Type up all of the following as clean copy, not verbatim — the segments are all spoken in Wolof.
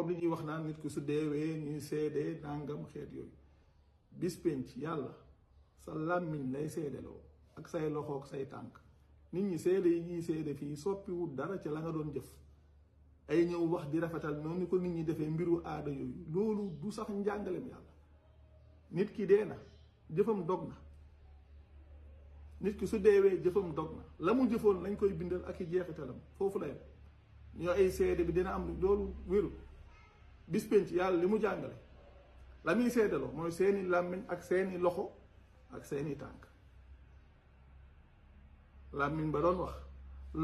comme li ñuy wax naan nit ki su deewee ñuy seede nangam xeet yooyu bis penc yàlla sa làmmiñ lay seedeloo ak say loxo ak say tànk nit ñi seede yi ñuy seede fii soppiwul dara ca la nga doon jëf ay ñëw wax di rafetal noonu ko nit ñi defee mbiru aada yooyu loolu du sax njàngalem yàlla. nit ki dee na jëfam dog na nit ki su deewee jëfam dog na la mu jëfoon lañ koy bindal ak i jeexitalam foofu la yem ñoo ay seede bi dina am loolu wéru bis penc yàlla li mu jàngale la muy seedaloo mooy seeni làmmiñ ak seeni loxo ak seeni tànk làmmiñ ba doon wax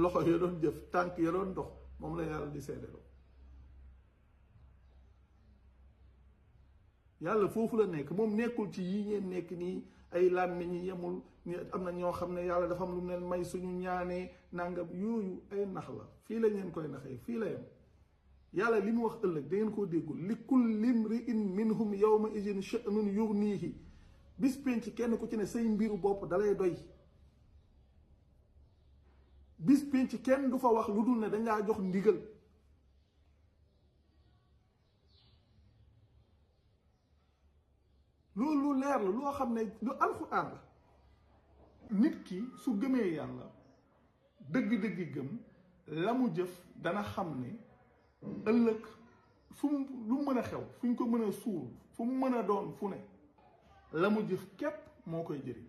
loxo ya doon jëf tànk ya doon dox moom la yàlla di seedaloo yàlla foofu la nekk moom nekkul ci yi ngeen nekk nii ay làmmiñ yi yemul am na ñoo xam ne yàlla dafa am lu mu leen may suñu ñaanee nangam yooyu ay nax la fii la ngeen koy naxee fii la yem yàlla li mu wax ëllëg da ngeen koo déggul li kulli imri'in minhum yawma idin sha'nun yughnihi bis penc kenn ku ci ne say mbiru bopp dalay doy bis penc kenn du fa wax lu dul ne dañ laa jox ndigal loolu lu leer la loo xam ne lu alxuraan la nit ki su gëmee yàlla dëgg-dëgg gëm la mu jëf dana xam ne ëllëg fu mu lu mën a xew fu ñu ko mën a suul fu mu mën a doon fu ne la mu jëf képp moo koy jëriñ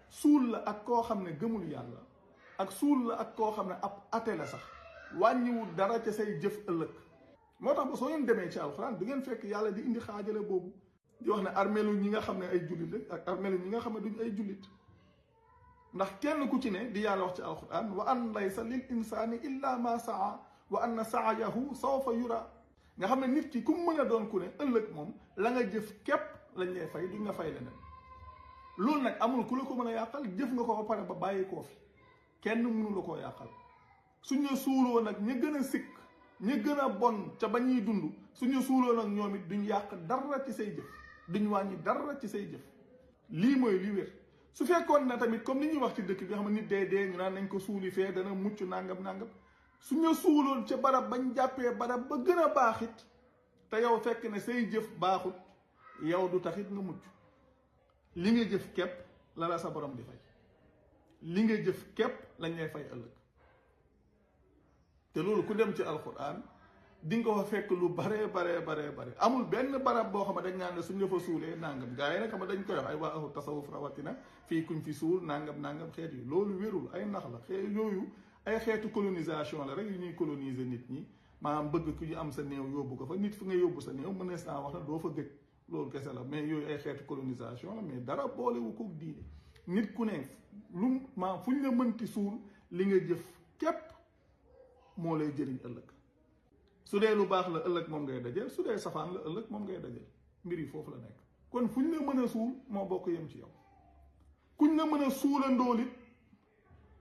suul la ak koo xam ne gëmul yàlla ak suul la ak koo xam ne ab ate la sax wàññiwul dara ca say jëf ëllëg moo tax ba soo ngeen demee ci alxuraan du ngeen fekk yàlla di indi xaajale boobu di wax ne armeelu ñi nga xam ne ay jullit la ak armeelu ñi nga xam ne duñ ay jullit ndax kenn ku ci ne di yàlla wax ci alquran wa an laysa lil insani illa ma saa wa anna saayahu sawfa yura nga xam ne nit ki ku mën a doon ku ne ëllëg moom la nga jëf képp lañ lay fay duñ nga fay leneen loolu nag amul ku la ko mën a yàqal jëf nga ko ba pare ba bàyyi koo fi kenn mënu la koo yàqal suñu suuloo nag ña gën a sikk ña gën a bon ca ba ñuy dund suñu suuloo nag ñoom it duñ yàq dara ci say jëf duñ wàññi dara ci say jëf lii mooy li wér su fekkoon na tamit comme ni ñuy wax ci dëkk bi nga xam ne nit dee ñu naan nañ ko suuli fee dana mucc nangam nangam suñu suuloon ca barab bañ jàppee barab ba gën a baaxit te yow fekk ne say jëf baaxut yow du taxit nga mucc li nga jëf képp la la sa borom di fay li nga jëf képp lañ lay fay ëllëg te loolu ku dem ci alquran di nga ko fa fekk lu bare amul benn barab boo xam ne dañ naan ne suñ la fa suulee nangam gars yi nag xam ne dañ koy wax ay waa ahlu tasawuf rawatina fii kuñ fi suul nangam xeet yi loolu wérul ay nax la xeet yooyu ay xeetu colonisation la rek yu ñuy coloniser nit ñi maanaam bëgg ku ñu am sa néew yóbbu ko fa nit fi nga yóbbu sa néew mënees naa wax na doo fa gëj loolu kese la mais yooyu ay xeetu colonisation la mais dara boolewu ko diine nit ku ne lu maanaam fu ñu la mënti suul li nga jëf képp moo lay jëriñ ëllëg su dee lu baax la ëllëg moom ngay dajeel su dee safaan la ëllëg moom ngay dajeel mbir yi foofu la nekk kon fuñ la mën a suul moo bokk yem ci yow kuñ la mën a suulandoo it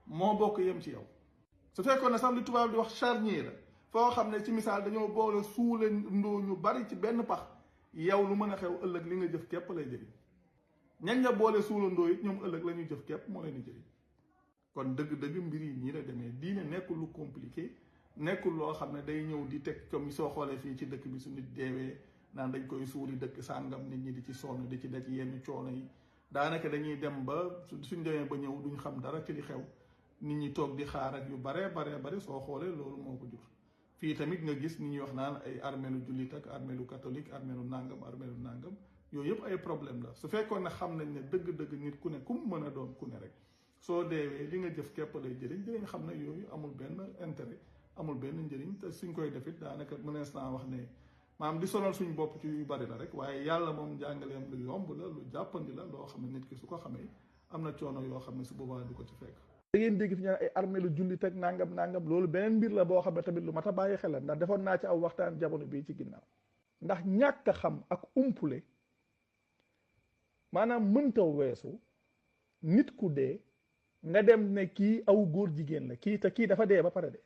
moo bokk yem ci yow su fekkoon ne sax li tubaab di wax charnier la foo xam ne ci misaal dañoo boole suulandoo ñu bari ci benn pax yow lu mën a xew ëllëg li nga jëf képp lay jëriñ ñañ la boole suulandoo it ñoom ëllëg la ñuy jëf képp moo leen di jëriñ kon dëgg-dëgg mbir yi ñii la demee diine nekkul lu compliqué nekkul loo xam ne day ñëw di teg comme soo xoolee fii ci dëkk bi su nit deewee naan dañ koy suuli dëkk sàngam nit ñi di ci sonn di ci daj yenn coono yi daanaka dañuy dem ba suñ demee ba ñëw duñ xam dara ci li xew nit ñi toog di xaar ak yu bare soo xoolee loolu moo ko jur fii tamit nga gis nit ñuy wax naan ay armeelu jullit ak armeelu catholique armeelu nàngam yooyu yëpp ay problème la su fekkoon ne xam nañ ne dëgg-dëgg nit ku ne ku mu mën a doon ku ne rek soo deewee li nga jëf képp lay jëriñ dinañ xam ne yooyu amul benn intérêt amul benn njëriñ te suñ koy defit daanaka mënees naa wax ne maam di sonal suñ bopp ci yu bari la rek waaye yàlla moom njàngaleem lu yomb la lu jàppandi la loo xam ne nit ki su ko xamee am na coono yoo xam ne su boobaa du ko ci fekk. da ngeen dégg fi ñu ay armée lu jullit ak nangam loolu beneen mbir la boo xam ne tamit lu mat a bàyyi xel la ndax defoon naa ci aw waxtaan jamono bii ci ginnaaw ndax ñàkk a xam ak umpule maanaam mënta weesu nit ku dee nga dem ne kii aw góor jigéen la kii te kii dafa dee ba pare de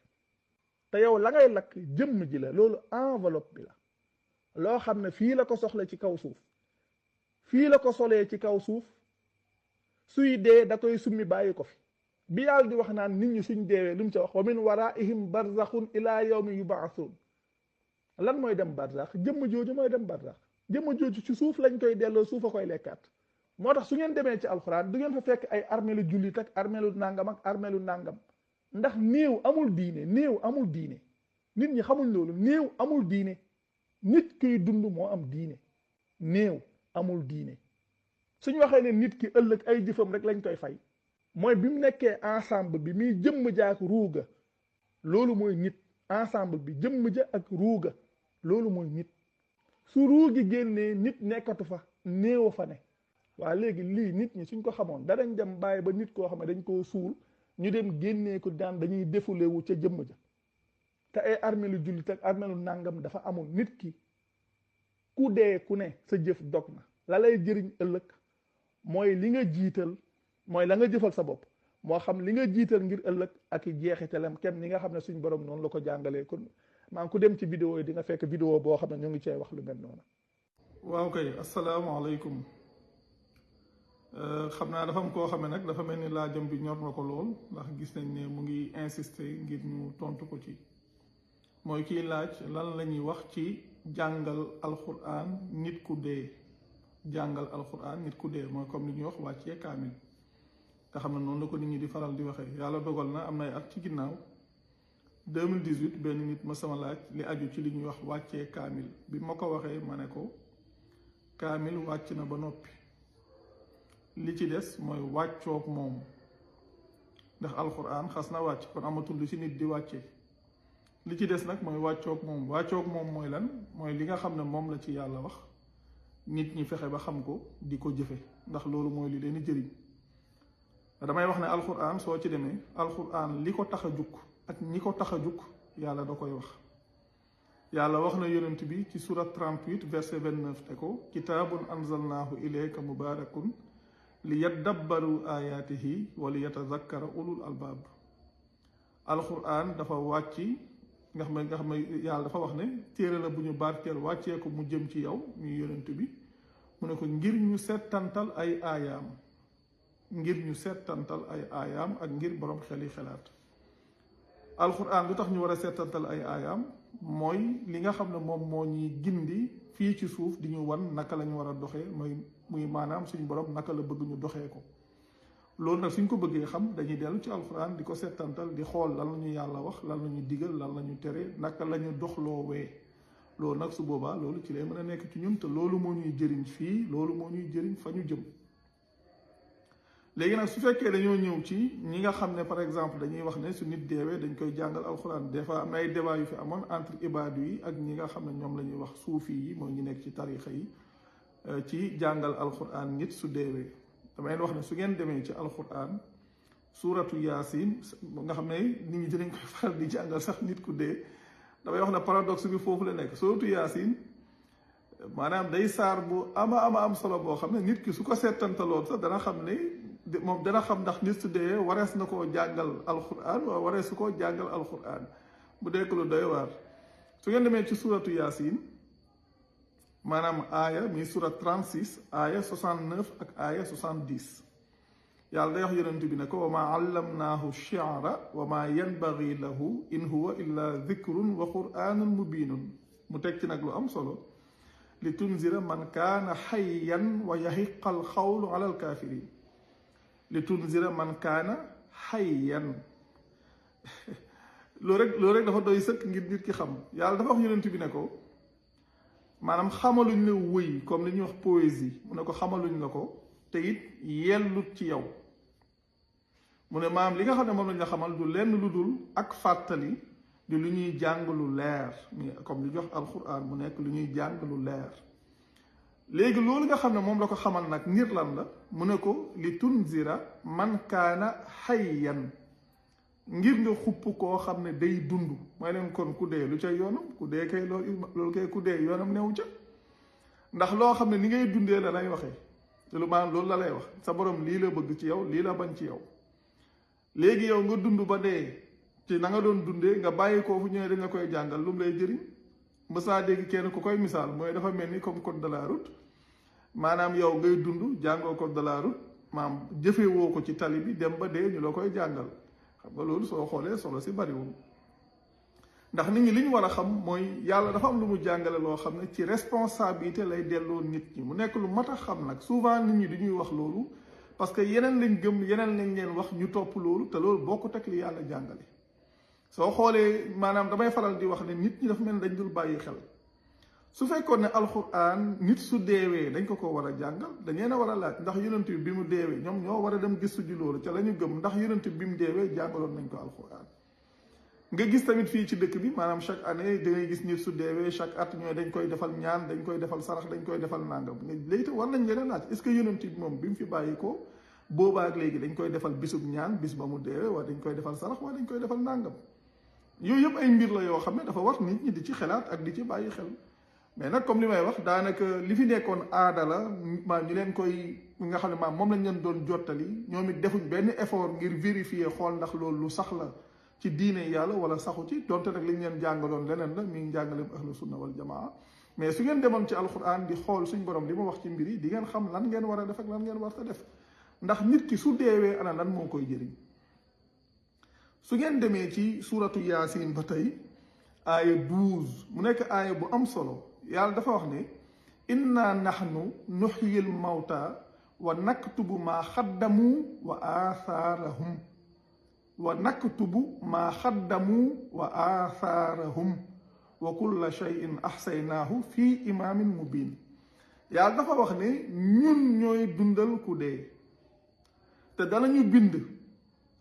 te yow la ngay lakk jëmm ji la loolu enveloppe bi la loo xam ne fii la ko soxla ci kaw suuf fii la ko solee ci kaw suuf suy dee da koy summi bàyyi ko fi bi yàlla di wax naan nit ñi suñ deewee lu mu ci wax wa min waraihim barzaxun ila yawmi yubaasuun lan mooy dem barzax jëmm jooju mooy dem barzax jëmm jooju ci suuf lañ koy delloo suuf a koy lekkaat moo tax su ngeen demee ci alxuraan du ngeen fa fekk ay armeelu jullit ak armeelu nàngam ak armeelu nàngam ndax néew amul diine néew amul diine nit ñi xamuñ loolu néew amul diine nit kiy dund moo am diine néew amul diine suñ waxee ne nit ki ëllëg ay jëfam rek lañ koy fay mooy bi mu nekkee ensemble bi muy jëmm ja ak ruuga loolu mooy nit ensemble bi jëmm ja ak ruuga loolu mooy nit su ruugi génnee nit nekkatu fa néew fa ne waa léegi lii nit ñi suñ ko xamoon danañ dem bàyyi ba nit koo xam ne dañ koo suul ñu dem génnee ko daan dañuy defulewu ca jëmm ja te ay armeelu jullit ak armeelu nàngam dafa amul nit ki ku dee ku ne sa jëf dog na la lay jëriñ ëllëg mooy li nga jiital mooy la nga jëfal sa bopp moo xam li nga jiital ngir ëllëg ak i jeexitalam kem ni nga xam ne suñ borom noonu la ko jàngalee kon maa ngi ku dem ci vidéo yi di nga fekk vidéo boo xam ne ñu ngi cee wax lu mel noonu. waaw kay asalaamaaleykum xam naa dafa am koo xam ne nag dafa mel ni laajam bi ñor na ko lool ndax gis nañ ne mu ngi insister ngir ñu tontu ko ci mooy kiy laaj lan la ñuy wax ci jàngal alquran nit ku dee jàngal alquran nit ku dee mooy comme li ñuy wax wàccee kaamil nga xam ne noonu la ko nit ñi di faral di waxee yàlla dogal na am na ay at ci ginnaaw 2018 benn nit ma sama laaj li aju ci li ñuy wax wàccee kaamil bi ma ko waxee ma ne ko kaamil wàcc na ba noppi li ci des mooy wàccoog moom ndax alquran xas na wàcc kon amatul lu ci nit di wàccee li ci des nag mooy wàccoog moom mooy lan mooy li nga xam ne moom la ci yàlla wax nit ñi fexe ba xam ko di ko jëfe ndax loolu mooy li leen di jëriñ damay wax ne alquran soo ci demee alquran li ko tax a jukk ak ñi ko tax a jukk yàlla da koy wax yàlla wax na yonent bi ci surat 38 verset 29 te ko kitaabun anzalnaahu ilayka mubarakun li yaddabbaru ayatihi wa li yatazakkara ulul albaab alquran dafa wàcc nga xam ne yàlla dafa wax ne téere la bu ñu barkeel wàccee ko mu jëm ci yow ñuy yonent bi mu ne ko ngir ñu settantal ay aayaam ak ngir borom xel yi xelaat alquran lu tax ñu war a settantal ay aayaam mooy li nga xam ne moom moo ñuy gindi fii ci suuf di ñu wan naka la ñu war a doxee muy maanaam suñu borom naka la bëgg ñu doxee ko loolu nag suñ ko bëggee xam dañuy dellu ci alquran di ko settantal di xool lan la ñu yàlla wax lan la ñu digal lan la ñu tere naka la ñu doxloowee loolu nag su boobaa loolu ci lay mën a nekk ci ñun te loolu moo ñuy jëriñ fii loolu moo ñuy jëriñ fa ñu jëm léegi nag su fekkee dañoo ñëw ci ñi nga xam ne par exemple dañuy wax ne su nit deewee dañ koy jàngal alquran des fois am na ay débat yu fi amoon entre ibaadu yi ak ñi nga xam ne ñoom la ñuy wax suufi yi mooy ñu nekk ci tarixa yi ci jàngal alquran nit su deewee damay wax ne su ngeen demee ci alquran suuratu yaasin nga xam ne nit ñi dinañ koy faral di jàngal sax nit ku dee damay wax ne paradoxe bi foofu la nekk suuratu yaasin maanaam day saar bu am solo boo xam ne nit ki su ko seetantaloon sax dana xam ne moom dana xam ndax nit su dee warees na koo jàngal alquran wala warees su koo jàngal alquran bu dekk lu doy waar su ngeen demee ci suuratu yaasin maanaam aaya mi surat 36 aaya 69 ak aaya 70 yàlla day wax yonent bi ne ko wa maa allamnaahu shi'ra wa maa yanbaghi lahu in huwa illa dhikrun wa qur'anun mubinun mu teg ci nag lu am solo li tunzira man kaana hayyan wa yahiqqa al xawlu ala al kafirin li tunzira man kaana hayyan loolu rek dafa doy sëkk ngir nit ki xam yàlla dafa wax yonent bi ne ko maanaam xamaluñ la wëy comme li ñuy wax poésie mu ne ko xamaluñ la ko te it yellut ci yow mu ne maanaam li nga xam ne moom lañ la xamal du lenn lu dul ak fàttali di lu ñuy jàng lu leer comme li jox alquran mu nekk lu ñuy jàng lu leer léegi loolu nga xam ne moom la ko xamal nag ngir lan la mu ne ko li tunzira man kaana hayyan ngir nga xupp koo xam ne day dund mooy leen kon ku dee lu ca yoonam ku dee kay loolu kay ku dee yoonam newu ca ndax loo xam ne ni ngay dundee la lay waxee te lu maanaam loolu la lay wax sa borom lii la bëgg ci yow lii la bañ ci yow léegi yow nga dund ba dee ci na nga doon dundee nga bàyyi koo fu ñëwee da nga koy jàngal lu mu lay jëriñ mësaa dégg kenn ku koy misaal mooy dafa mel ni comme code de la route maanaam yow ngay dund jàngoo code de la route maanaam jëfee woo ko ci tali bi dem ba dee ñu la koy jàngal xam nga loolu soo xoolee solo si bariwul ndax nit ñi li ñu war a xam mooy yàlla dafa am lu mu jàngale loo xam ne ci responsabilité lay delloo nit ñi mu nekk lu mat a xam nag souvent nit ñi du ñuy wax loolu parce que yeneen lañ gëm yeneen lañ leen wax ñu topp loolu te loolu bokkut ak li yàlla jàngale. soo xoolee maanaam damay faral di wax ne nit ñi dafa mel ne dañ dul bàyyi xel su fekkoon ne alxuraan nit su deewee dañ ko war a jàngal dañ leen a war a laaj ndax yonent bi mu deewee ñoom ñoo war a dem gëstu ji loolu ca la ñu gëm ndax yonent bi mu deewee jàngaloon nañ ko alxuraan. nga gis tamit fii ci dëkk bi maanaam chaque année da ngay gis nit su deewee chaque at ñooy dañ koy defal ñaan dañ koy defal sarax dañ koy defal nangam léegi te war nañ leen a laaj est-ce que yonent bi moom bi mu fi bàyyi ko boobaa ak léegi dañ koy defal bisub ñaan bis ba mu deewee wala dañ koy defal sarax wala dañ koy defal nangam. yooyu yëpp ay mbir la yoo xam ne dafa war nit ñi di ci xelaat ak di ci bàyyi xel mais nag comme li may wax daanaka li fi nekkoon aada la maam ñu leen koy nga xam ne maam moom lañ leen doon jottali ñoom it defuñ benn effort ngir vérifier xool ndax loolu lu sax la ci diine yàlla wala saxu ci donte nag li ñu leen jàngaloon leneen la mi ngi jàngaleem ahlu sunna wal jamaa mais su ngeen demoon ci alquran di xool suñ borom li ma wax ci mbir yi di ngeen xam lan ngeen war a def ak lan ngeen war a def ndax nit ki su deewee ana lan moo koy jëriñ. su ngeen demee ci suuratu yaasin ba tey aaya 12 mu nekk aaya bu am solo yàlla dafa wax ne inna nahnu nuhyil mawta wa naktubu maa xaddamu wa aathaarahum wa naktubu maa xaddamu wa aathaarahum wa kulla shay'in ahsaynaahu fii imaamin mubin yàlla dafa wax ne ñun ñooy dundal ku dee te danañu bind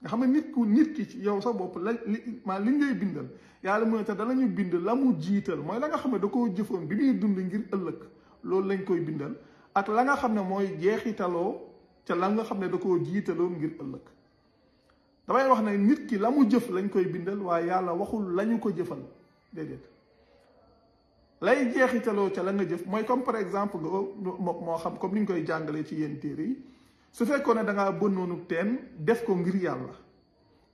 nga xam ne nit ki ci yow sa bopp li ngay bindal yàlla mu ne te danañu bind la mu jiital mooy la nga xam ne da koo jëfoon bi muy dund ngir ëllëg loolu lañ koy bindal ak la nga xam ne mooy jeexitaloo ca la nga xam ne da koo jiitaloon ngir ëllëg damay wax ne nit ki la mu jëf lañ koy bindal waaye yàlla waxul lañu ko jëfal déedéet lay jeexitaloo ca la nga jëf mooy comme par exemple moo xam comme ni ñu koy jàngalee ci yenn téere yi su fekkoon ne da ngaa bënnoonu teen def ko ngir yàlla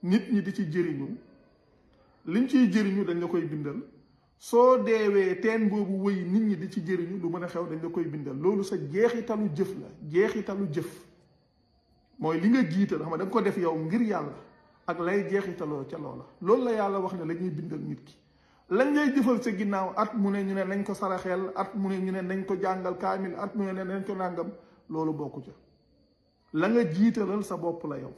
nit ñi di ci jëriñu liñ ciy jëriñu dañ la koy bindal soo deewee teen boobu wëy nit ñi di ci jëriñu lu mën a xew dañ la koy bindal loolu sa jeexitalu jëf la jeexitalu jëf mooy li nga jiital xam nga da nga ko def yow ngir yàlla ak lay jeexitaloo ca loola loolu la yàlla wax ne la ñuy bindal nit ki lañ lay jëfal sa ginnaaw at mu ne ñu ne nañ ko saraxeel at mu ne ñu ne nañ ko jàngal kaamil at mu ne nañ ko nàngam loolu bokku ca la nga jiitalal sa bopp la yow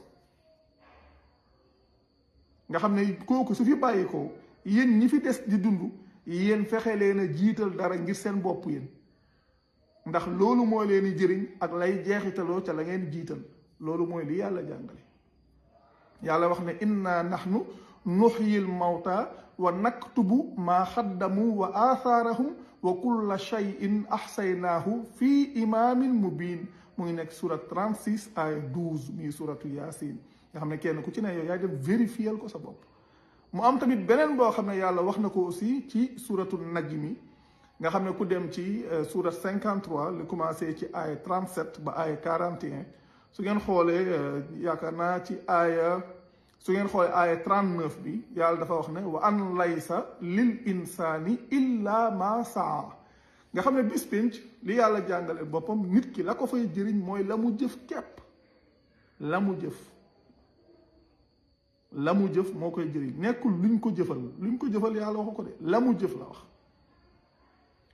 nga xam ne kooku su fi bàyyi ko yéen ñi fi des di dund yéen fexe leen a jiital dara ngir seen bopp yéen ndax loolu moo leen di jëriñ ak lay jeexitaloo ca la ngeen jiital loolu mooy li yàlla jàngale yàlla wax ne inna nahnu nuhyil mawta wa naktubu maa xaddamu wa aathaarahum wa kulla shay'in ahsaynaahu fii imaamin mubin mu ngi nekk surat 36 ay 12 muy suratu yaasin nga xam ne kenn ku ci ne yow yaay dem vérifier ko sa bopp mu am tamit beneen boo xam ne yàlla wax na ko aussi ci suratu najmi nga xam ne ku dem ci surat 53 lu commencé ci aaya 37 ba aaya 41 su ngeen xoolee yaakaar naa ci aaya su ngeen xoolee aaya 39 bi yàlla dafa wax ne wa an laysa lil insaani illa ma saa nga xam ne bis pénc li yàlla jàngale boppam nit ki la ko fay jëriñ mooy la mu jëf kepp la mu jëf moo koy jëriñ nekkul luñ ko jëfal yàlla waxu ko de la mu jëf la wax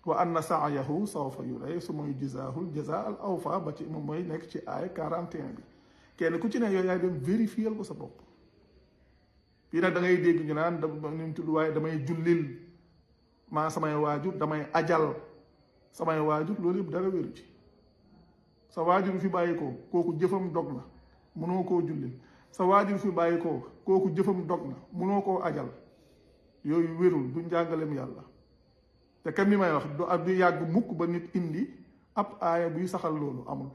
wa anna sa'yahu sawfa yura summa yujzaahu al-jazaa al-awfaa ba ci moom mooy nekk ci aaya 41 bi kenn ku ci ne yooyu yaay dem vérifier ko sa bopp fii nag da ngay dégg ñu naan ñu tudd waaye damay jullil maa samay waajur damay ajal samay waajur loolu yëpp dara wéru ci sa waajur fi bàyyi ko kooku jëfam dog na mënoo koo jullil sa waajur fi bàyyi ko kooku jëfam dog na mënoo koo ajal yooyu wérul du njàngalem yàlla te kam li may wax du yàgg mukk ba nit indi ab aaya buy saxal loolu amul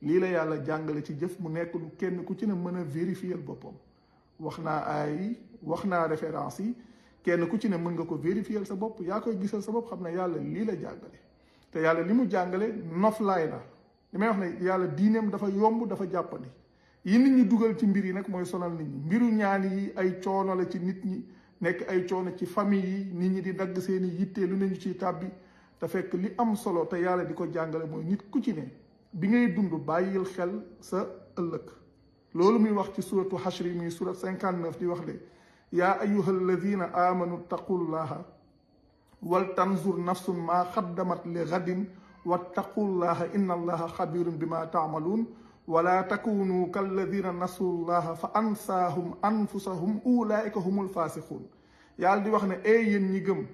lii la yàlla jàngale ci jëf mu nekk lu kenn ku ci ne mën a vérifier boppam wax naa aaya yi wax naa référence yi kenn ku ci ne mën nga ko vérifier sa bopp yaa koy gisal sa bopp xam ne yàlla lii la jàngale te yàlla li mu jàngale noflaay la li may wax ne yàlla diineem dafa yomb dafa jàppandi yi nit ñi dugal ci mbir yi nag mooy sonal nit ñi mbiru ñaan yi ay coono la ci nit ñi nekk ay coono ci famille yi nit ñi di dagg seeni yitte lu ne ñu ciy tàbbi te fekk li am solo te yàlla di ko jàngale mooy nit ku ci ne bi ngay dund bàyyil xel sa ëllëg loolu muy wax ci suratu Hashr muy surat 59 di wax de yaa ayyuha alladina amanu taqullaha wal tanzur nafsun maa xaddamat li gadin wattaqullaha inna allaha xabirun bima taamaluun wala takunu kalladina nasullaha fa ansaahum anfusahum ulaika humul faasiquun yàlla di wax ne yéen ñi gëm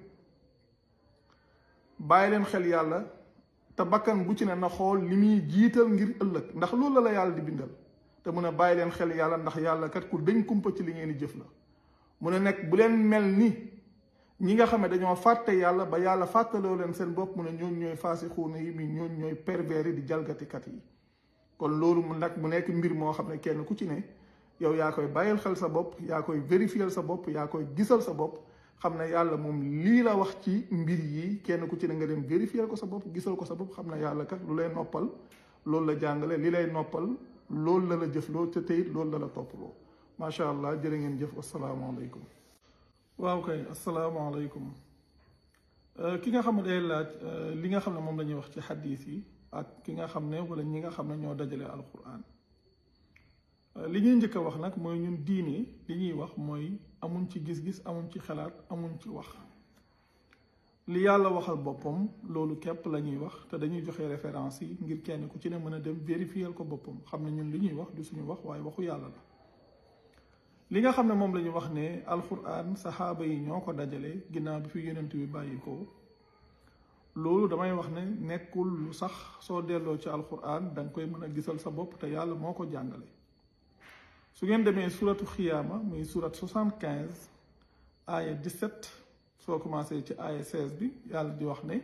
bàyyi leen xel yàlla te bakkan bu ci ne na xool li muy jiital ngir ëllëg ndax loolu la yàlla di bindal te mun a bàyyi leen xel yàlla ndax yàlla kat ku dañ kumpa ci li ngeen di jëf la mu ne nekk bu leen mel ni ñi nga xam ne dañoo fàtte yàlla ba yàlla fàttaloo leen seen bopp mu ne ñooñ ñooy faasixuuna yi mi ñooñ ñooy pervers yi di jalgatikat yi kon loolu mu nag mu nekk mbir moo xam ne kenn ku ci ne yow yaa koy bàyyil xel sa bopp yaa koy vérifier sa bopp yaa koy gisal sa bopp xam ne yàlla moom lii la wax ci mbir yi kenn ku ci ne nga dem vérifier ko sa bopp gisal ko sa bopp xam ne yàlla kat lu lay noppal loolu la jàngale li lay noppal loolu la la jëfloo te teyit loolu la la topploo macha allah jërë ngeen jëf asalaamaaleykum. waaw kay asalaamaaleykum ki nga xam ne day laaj li nga xam ne moom la ñuy wax ci xadis yi ak ki nga xam ne wala ñi nga xam ne ñoo dajale alquran li ñuy njëkk a wax nag mooy ñun diine li ñuy wax mooy amuñ ci gis-gis amuñ ci xalaat amuñ ci wax li yàlla waxal boppam loolu képp la ñuy wax te dañuy joxe référence yi ngir kenn ku ci ne mën a dem vérifier ko boppam xam ne ñun li ñuy wax du suñu wax waaye waxu yàlla la li nga xam ne moom la ñu wax ne alquran saxaaba yi ñoo ko dajale ginnaaw bi fi yonent bi bàyyi ko loolu damay wax ne nekkul lu sax soo delloo ci alquran da nga koy mën a gisal sa bopp te yàlla moo ko jàngale su ngeen demee suratu xiyaama muy surat 75 aaya 17 soo commencé ci aaya 16 bi yàlla di wax ne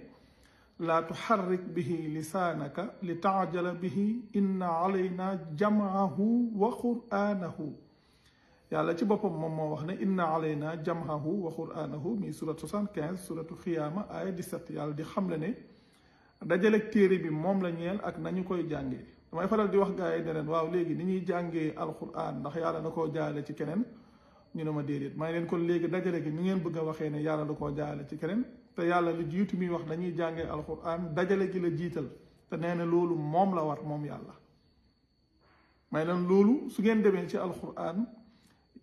laa tuxarrik bihi lisaanaka li taajala bihi inna alayna jamaahu wa qur'aanahu yàlla ci boppam moom moo wax ne inna alayna jamaahu wa qur'aanahu muy surat 75 suratu xiyaama aaya 17 yàlla di xamle ne dajaleeg téere bi moom la ñeel ak nañu koy jàngee damay faral di wax gars yi ne leen waaw léegi ni ñuy jàngee alquran ndax yàlla na koo jaarale ci keneen ñu ne ma déedéet may leen kon léegi dajale gi ni ngeen bëgg a waxee ne yàlla da koo jaarale ci keneen te yàlla lu jiitu muy wax dañuy jàngee alquran dajale gi la jiital te nee na loolu moom la war moom yàlla may leen loolu su ngeen demee ci alquran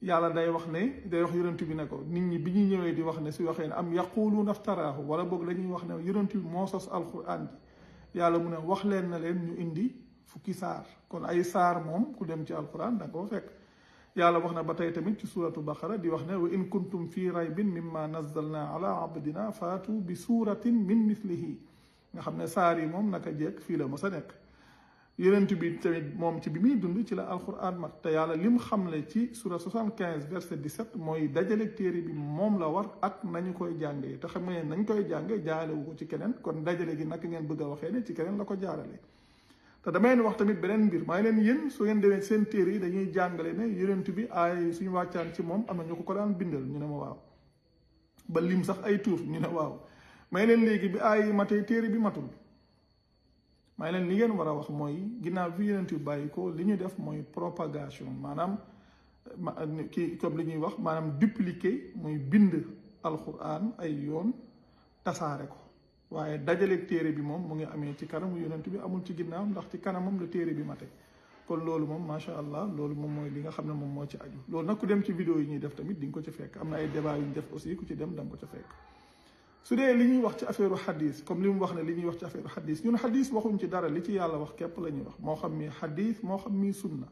yàlla day wax ne day wax yonent bi ne ko nit ñi bi ñuy ñëwee di wax ne su waxee ne am yaquluuna aftaraahu wala boog dañuy wax ne yonent bi moo sos alquran ji yàlla mu ne wax leen na leen ñu indi fukki saar kon ay saar moom ku dem ci alquran da nga koo fekk yàlla wax na ba tey tamit ci suratu baqara di wax ne wa in kuntum fi raybin mimma nazzalna ala abdina faatu bi suratin min mislihi nga xam ne saar yi moom naka jekk fii la mos a nekk yonent bi tamit moom ci bi muy dund ci la alquran mat te yàlla lim xamle ci sura 75 verset 17 mooy dajale téere bi moom la war ak nañu koy jàngee te xam ne nañ koy jàngee jaaralewu ko ci keneen kon dajale gi naka ngeen bëgg a waxee ne ci keneen la ko jaarale te damay leen wax tamit beneen mbir maa ngi leen yéen su ngeen demee seen téere yi dañuy jàngale ne yonent bi ay suñu wàccaan ci moom am na ñu ko daan bindal ñu ne ma waaw ba lim sax ay tuur ñu ne waaw may leen léegi bi ay matee téere bi matul may leen li ngeen war a wax mooy ginnaaw bi yonent bi bàyyi ko li ñu def mooy propagation maanaam kii comme li ñuy wax maanaam dupliquer muy bind alquran ay yoon tasaare ko waaye dajaleeg téere bi moom mu ngi amee ci kanamu yonent bi amul ci ginnaaw ndax ci kanamam la téere bi mate kon loolu moom macha allah loolu moom mooy li nga xam ne moom moo ci aju loolu nag ku dem ci vidéo yi ñuy def tamit di nga ko ci fekk am na ay débat yu ñu def aussi ku ci dem da nga ko ca fekk su dee li ñuy wax ci affaire xadis comme li mu wax ne li ñuy wax ci affaire xadis ñun xadis waxuñ ci dara li ci yàlla wax képp la ñuy wax moo xam mi xadis moo xam mi sunna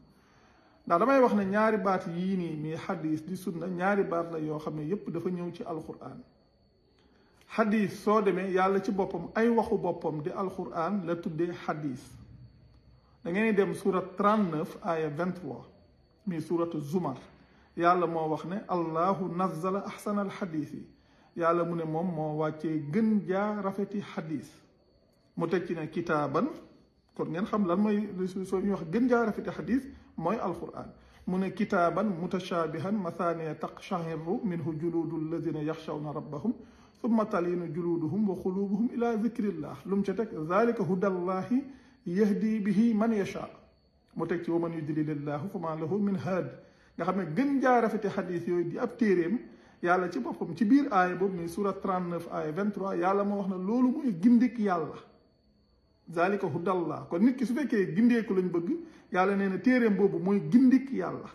ndax damay wax ne ñaari baat yii nii mi xadis di sunna ñaari baat la yoo xam ne yépp dafa ñëw ci alquran xadis soo demee yàlla ci boppam ay waxu boppam di alquran la tuddee xadis da ngeen dem surat 39 aya 23 mi suratu zumar yàlla moo wax ne allahu nazzala ahsana alxadis yi yàlla mu ne moom moo wàccee gën jaa rafeti xadis mu teg ci ne kitaaban kon ngeen xam lan mooy soo ñuy wax gën jaa rafeti xadis mooy alquran mu ne kitaaban mutashaabihan mathaniya taqsha'iru minhu juludu alladina yaxshawna rabbahum summa talinu juluduhum wa xulubuhum ila zikrillah lu mu ca teg zalika hudallahi yahdi bihi man yasha mu teg ci wa man yudlilillahu fa ma lahu min haad nga xam ne gën jaa rafeti xadis yooyu di ab téeréem yàlla ci boppam ci biir aaya boobu muy surat 39 aaya 23 yàlla moo wax ne loolu mooy gindik yàlla zalika hudallah kon nit ki su fekkee gindeeku lañ bëgg yàlla nee na téeréem boobu mooy gindik yàlla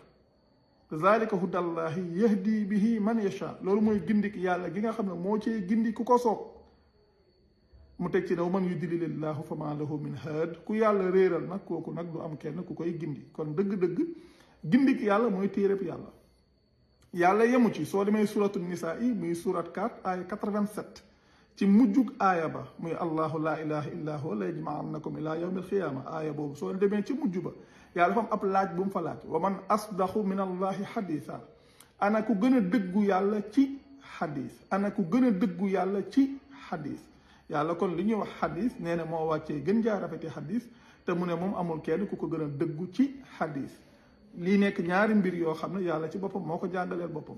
zalika hudallahi yahdi bihi man yasha loolu mooy gindik yàlla gi nga xam ne moo cee gindi ku ko soog mu teg ci ne man yudlilillahu fa ma lahu min haad ku yàlla réeral nag kooku nag du am kenn ku koy gindi kon dëgg-dëgg gindik yàlla mooy téereb yàlla yàlla yemu ci soo demee suratu nisaa yi muy surat 4 aaya 87 ci mujjug aaya ba muy allahu la ilaha illa huwa la yajma'annakum ila yawmi alqiyama aaya boobu soo demee ci mujj ba yàlla dafa am ab laaj bu mu fa laaj wa man asdaxu min allahi xadisa ana ku gën a dëggu yàlla ci xadis ana ku gën a dëggu yàlla ci xadis yàlla kon li ñuy wax xadis nee na moo wàccee gën jaa rafete xadis te mu ne moom amul kenn ku ko gën a dëggu ci xadis lii nekk ñaari mbir yoo xam ne yàlla ci boppam moo ko jàngaleel boppam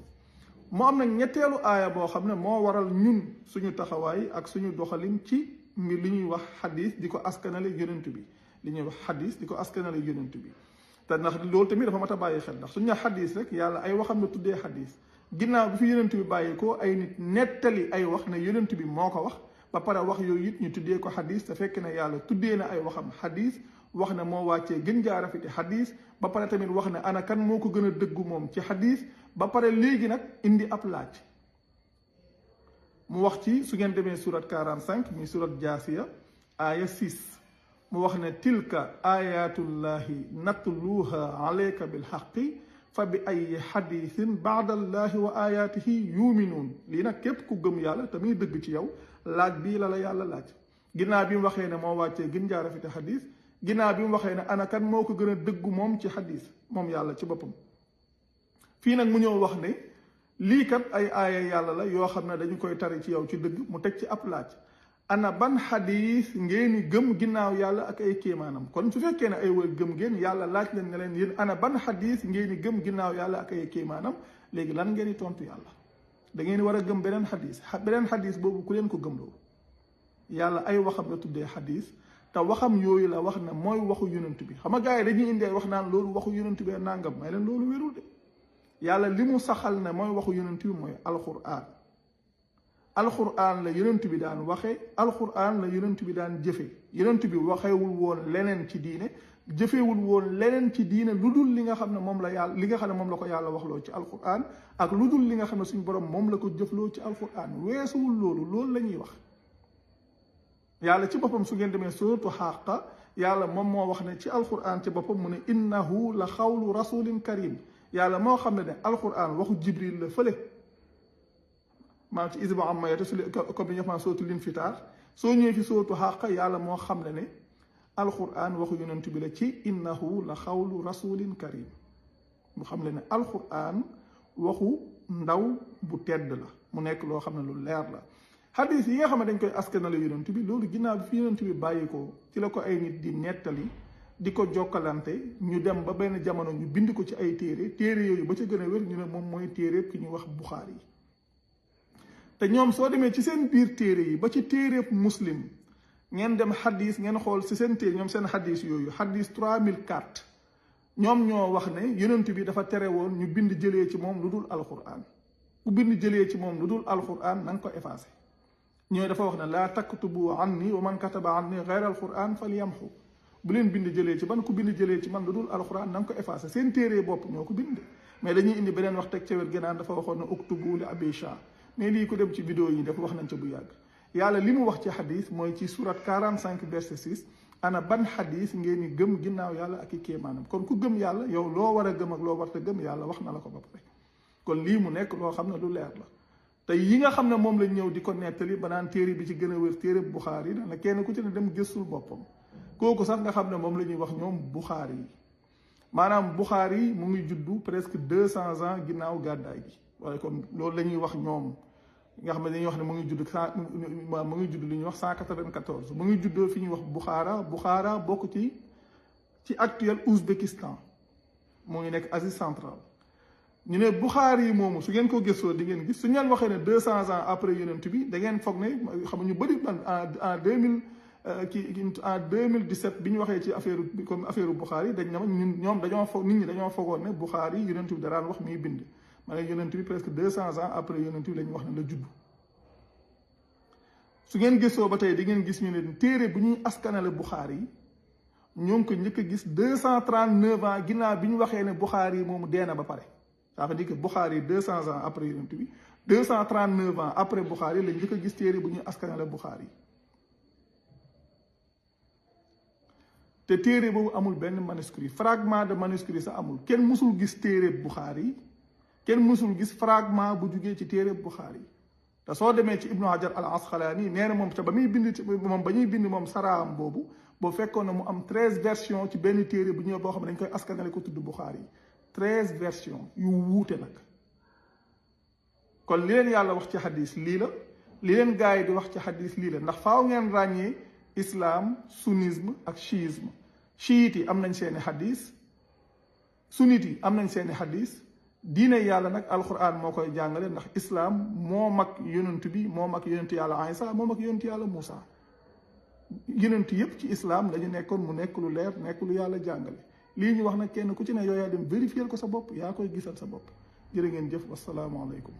moo am nag ñetteelu aaya boo xam ne moo waral ñun suñu taxawaay ak suñu doxalin ci mbir li ñuy wax xadis di ko askanale yonent bi li ñuy wax xadis di ko askanale yonent bi te ndax loolu tamit dafa mat a bàyyi xel ndax suñu ne xadis rek yàlla ay waxam la tuddee xadis ginnaaw bi fi yonent bi bàyyi ko ay nit nettali ay wax ne yonent bi moo ko wax ba pare wax yooyu it ñu tuddee ko xadis te fekk ne yàlla tuddee na ay waxam xadis wax ne moo wàccee gën jaa rafeti xadis ba pare tamit wax ne ana kan moo ko gën a dëggu moom ci xadis ba pare léegi nag indi ab laaj mu wax ci su ngeen demee surat 45 muy surat jaasiya aaya 6 mu wax ne tilka ayatullahi natluha alayka bilxaqi fa bi ay xadisin baadallahi wa ayatihi yuminuun lii nag képp ku gëm yàlla te muy dëgg ci yow laaj bii la yàlla laaj ginnaaw bi mu waxee ne moo wàccee gën jaa rafeti xadis ginnaaw bi mu waxee ne ana kan moo ko gën a dëggu moom ci xadis moom yàlla ci boppam fii nag mu ñëw wax ne lii kat ay aaya yàlla la yoo xam ne dañu koy tari ci yow ci dëgg mu teg ci ab laaj ana ban xadis ngeen gëm ginnaaw yàlla ak ay kéemaanam kon su fekkee ne ay way gëm ngeen yàlla laaj leen ne leen yéen ana ban xadis ngeen gëm ginnaaw yàlla ak ay kéemaanam léegi lan ngeen di tontu yàlla da ngeen war a gëm beneen xadis boobu ku leen ko gëmloo yàlla ay waxam la tuddee xadis te waxam yooyu la wax ne mooy waxu yonent bi xam nga gars yi dañuy indi ay wax naan loolu waxu yonent bi nangam may leen loolu wérul de yàlla li mu saxal ne mooy waxu yonent bi mooy alquran la yonent bi daan waxe alquran la yonent bi daan jëfe yonent bi waxewul woon leneen ci diine jëfewul woon leneen ci diine lu dul li nga xam ne moom la yàlla li nga xam ne moom la ko yàlla waxloo ci alquran ak lu dul li nga xam ne suñu borom moom la ko jëfloo ci alquran weesuwul loolu la ñuy wax yàlla ci boppam su ngeen demee suratu xàqa yàlla moom moo wax ne ci alquran ci boppam mu ne innahu la xawlu rasulin karim yàlla moo xam ne alquran waxu jibril la fële maanaam ci isba am mayete su comme ni ñu wax sootu linfitaar soo ñëwee fi sootu xàq yàlla moo xam ne alquran waxu yonent bi la ci innahu la xawlu rasulin karim mu xam ne alquran waxu ndaw bu tedd la mu nekk loo xam ne lu leer la xadis yi nga xam ne dañ koy askanale yonent bi loolu ginnaaw bi fi yonent bi bàyyi ko ci la ko ay nit di nettali di ko jokkalante ñu dem ba benn jamono ñu bind ko ci ay téere yooyu ba ca gën a wér ñu ne moom mooy téere ki ñu wax Buxaari yi te ñoom soo demee ci seen biir téere yi ba ci téere muslim ngeen dem xadis ngeen xool si seen téere ñoom seen xadis yooyu xadis 3004 ñoom ñoo wax ne yonent bi dafa tere woon ñu bind jëlee ci moom lu dul alquran ku bind jëlee ci moom lu dul alquran na nga ko effacé ñooy dafa wax ne laa taktubu anni wa man kataba anni gayra alquran falyamxu bu leen bind jëlee ci ban ku bind jëlee ci man lu dul alquran na nga ko effacé seen téere bopp ñoo ko bind mais dañuy indi beneen wax teg ca wet gënaan dafa waxoon ne uktubu li abi shah mais lii ko dem ci vidéo yi def wax nañ ca bu yàgg yàlla li mu wax ci xadis mooy ci surat 45 verset 6 ana ban xadis ngeen ni gëm ginnaaw yàlla ak i kéemaanam kon ku gëm yàlla yow loo war a gëm ak loo warta gëm yàlla wax na la ko ba pare kon lii mu nekk loo xam ne lu leer la te yi nga xam ne moom lañ ñëw di ko nettali ba naan téere bi ci gën a wér téere Buxaari yi dana kenn ku ci ne dem gëstul boppam kooku sax nga xam ne moom la ñuy wax ñoom Buxaari yi maanaam Buxaari yi mu ngi juddu presque 200 ans ginnaaw gàddaay gi waaye kon loolu la ñuy wax ñoom nga xam ne dañuy wax ne mu ngi judd li ñuy wax 194 mu ngi juddoo fi ñuy wax Buxaara bokk ci actuel Ouzbékistan moo ngi nekk Asie centrale ñu ne Buxaari yi moomu su ngeen ko gëstoo di ngeen gis su ñu leen waxee ne 200 ans après yonent bi da ngeen foog ne xam nga ñu bëri en 2017 bi ñu waxee ci affaire Buxaari dañ ne ñoom dañoo foog nit ñi dañoo foogoon ne Buxaari yi yonent bi da daan wax muy bind ma ne yonent bi presque 200 ans après yonent bi la ñu wax ne la judd su ngeen gëstoo ba tey di ngeen gis ñu ne téere bu ñuy askanale Buxaari yi ñoo ngi ko njëkk a gis 239 ans ginnaaw bi ñu waxee ne Buxaari yi moomu dee na ba pare ça veut dire que Bukhari 200 ans après yonent bi 239 ans après Bukhari lañ njëkk a gis téere bu ñuy askanale Bukhari te téere boobu amul benn manuscrit fragment de manuscrit sax amul kenn musul gis téere Bukhari kenn musul gis fragment bu jugee ci téere Bukhari te soo demee ci Ibnu Hajar al Asqalani nee na moom ca ba muy bind moom ba ñuy bind moom saraam boobu fekkoon na mu am 13 versions ci benn téere bu ñëw boo xam ne dañ koy askanale ko tudd Bukhari 13 versions yu wuute nag kon li leen yàlla wax ci xadis lii la li leen gars yi di wax ci xadis lii la ndax faaw ngeen ràññee islam sunnisme ak chiisme chiite yi am nañ seeni xadis sunnite yi am nañ seeni xadis diine yàlla nag alquran moo koy jàngale ndax islam moo mag yonent bi moo mag yonent yàlla Isa moo mag yonent yàlla Moussa yonent yépp ci islam dañu nekkoon mu nekk lu leer nekk lu yàlla jàngale lii ñu wax nag kenn ku ci ne yooyaa dem vérifier ko sa bopp yaa koy gisal sa bopp jërë ngeen jëf wasalaamaaleykum.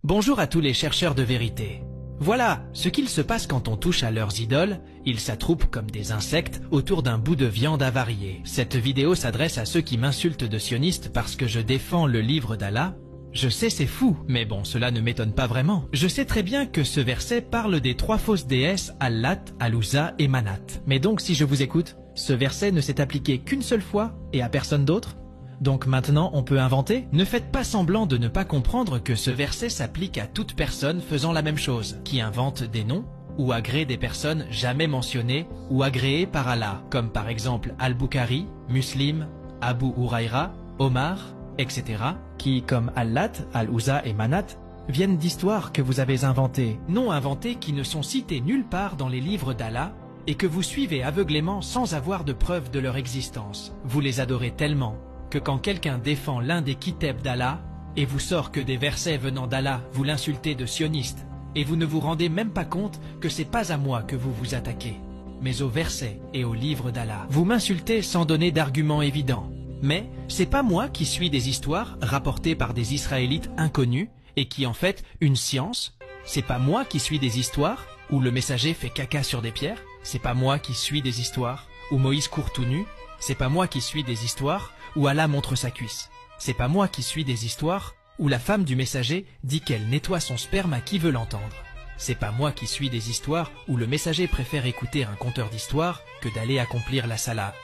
Bonjour à tous les chercheurs de vérité. Voilà ce qu'il se passe quand on touche à leurs idoles. Ils s'attroupent comme des insectes autour d'un bout de viande avariée. Cette vidéo s'adresse à ceux qui m'insultent de sioniste parce que je défends le livre d'Allah. Je sais, c'est fou, mais bon, cela ne m'étonne pas vraiment. Je sais très bien que ce verset parle des 3 fausses déesses Allat, Al-Uzza et Manat. Mais donc, si je vous écoute, ce verset ne s'est appliqué qu'une seule fois et à personne d'autre? Donc maintenant, on peut inventer? Ne faites pas semblant de ne pas comprendre que ce verset s'applique à toute personne faisant la même chose, qui invente des noms ou agrée des personnes jamais mentionnées ou agréées par Allah, comme par exemple Al-Bukhari, Muslim, Abu Huraira, Omar, etc., qui, comme Allat, Al-Uzza et Manat, viennent d'histoires que vous avez inventées, noms inventés qui ne sont cités nulle part dans les livres d'Allah et que vous suivez aveuglément sans avoir de preuve de leur existence. Vous les adorez tellement que quand quelqu'un défend l'un des kiteb d'Allah et vous sort que des versets venant d'Allah, vous l'insultez de sioniste et vous ne vous rendez même pas compte que c'est pas à moi que vous vous attaquez, mais aux versets et aux livres d'Allah. Vous m'insultez sans donner d'arguments évidents. Mais c'est pas moi qui suis des histoires rapportées par des Israélites inconnus et qui en fait une science. C'est pas moi qui suis des histoires où le messager fait caca sur des pierres. C'est pas moi qui suis des histoires où Moïse court tout nu. C'est pas moi qui suis des histoires où Allah montre sa cuisse. C'est pas moi qui suis des histoires où la femme du messager dit qu'elle nettoie son sperme à qui veut l'entendre. C'est pas moi qui suis des histoires où le messager préfère écouter un conteur d'histoires que d'aller accomplir la salat.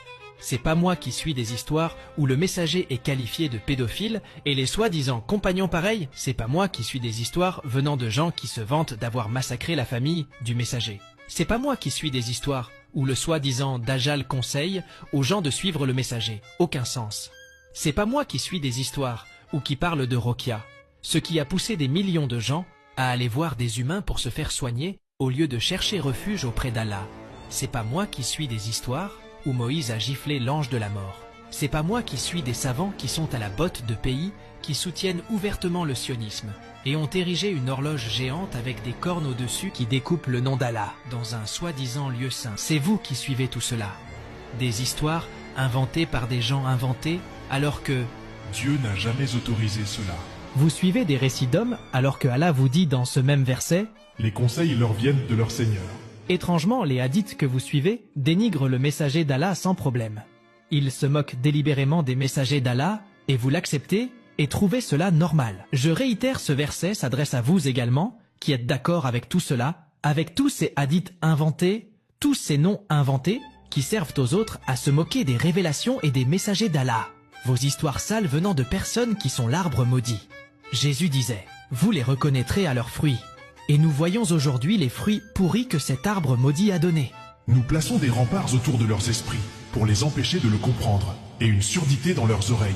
C'est pas moi qui suis des histoires où le messager est qualifié de pédophile et les soi-disant compagnons pareils. C'est pas moi qui suis des histoires venant de gens qui se vantent d'avoir massacré la famille du messager. C'est pas moi qui suis des histoires où le soi-disant Dajjal conseille aux gens de suivre le messager. Aucun sens. C'est pas moi qui suis des histoires ou qui parle de Rokia, ce qui a poussé des millions de gens à aller voir des humains pour se faire soigner au lieu de chercher refuge auprès d'Allah. C'est pas moi qui suis des histoires où Moïse a giflé l'ange de la mort. C'est pas moi qui suis des savants qui sont à la botte de pays qui soutiennent ouvertement le sionisme et ont érigé une horloge géante avec des cornes au-dessus qui découpent le nom d'Allah dans un soi-disant lieu saint. C'est vous qui suivez tout cela. Des histoires inventées par des gens inventés alors que Dieu n'a jamais autorisé cela. Vous suivez des récits d'hommes alors que Allah vous dit dans ce même verset « Les conseils leur viennent de leur Seigneur ». Étrangement, les hadiths que vous suivez dénigrent le messager d'Allah sans problème. Ils se moquent délibérément des messagers d'Allah et vous l'acceptez et trouvez cela normal. Je réitère, ce verset s'adresse à vous également, qui êtes d'accord avec tout cela, avec tous ces hadiths inventés, tous ces noms inventés, qui servent aux autres à se moquer des révélations et des messagers d'Allah. Vos histoires sales venant de personnes qui sont l'arbre maudit. Jésus disait, vous les reconnaîtrez à leurs fruits. Et nous voyons aujourd'hui les fruits pourris que cet arbre maudit a donnés. Nous plaçons des remparts autour de leurs esprits, pour les empêcher de le comprendre, et une surdité dans leurs oreilles.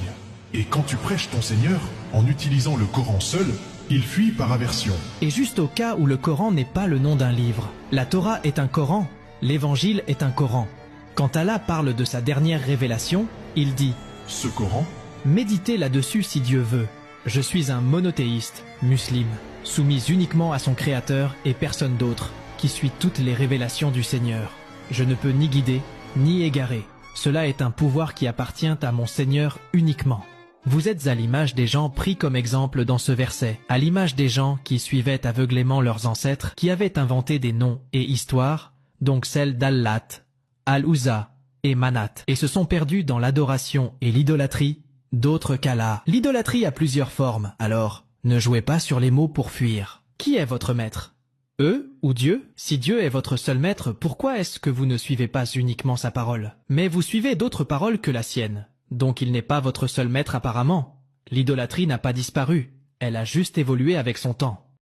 Et quand tu prêches ton Seigneur, en utilisant le Coran seul, ils fuient par aversion. Et juste au cas où le Coran n'est pas le nom d'un livre. La Torah est un Coran, l'Évangile est un Coran. Quand Allah parle de sa dernière révélation, il dit « Ce Coran, méditez là-dessus si Dieu veut. Je suis un monothéiste, musulman, soumis uniquement à son Créateur et personne d'autre, qui suit toutes les révélations du Seigneur. Je ne peux ni guider, ni égarer. Cela est un pouvoir qui appartient à mon Seigneur uniquement. » Vous êtes à l'image des gens pris comme exemple dans ce verset, à l'image des gens qui suivaient aveuglément leurs ancêtres, qui avaient inventé des noms et histoires, donc celles d'Allat, Al-Uzza et Manat, et se sont perdus dans l'adoration et l'idolâtrie D'autres cas là. L'idolâtrie a plusieurs formes, alors ne jouez pas sur les mots pour fuir. Qui est votre maître? Eux ou Dieu? Si Dieu est votre seul maître, pourquoi est-ce que vous ne suivez pas uniquement sa parole? Mais vous suivez d'autres paroles que la sienne. Donc il n'est pas votre seul maître apparemment. L'idolâtrie n'a pas disparu, elle a juste évolué avec son temps.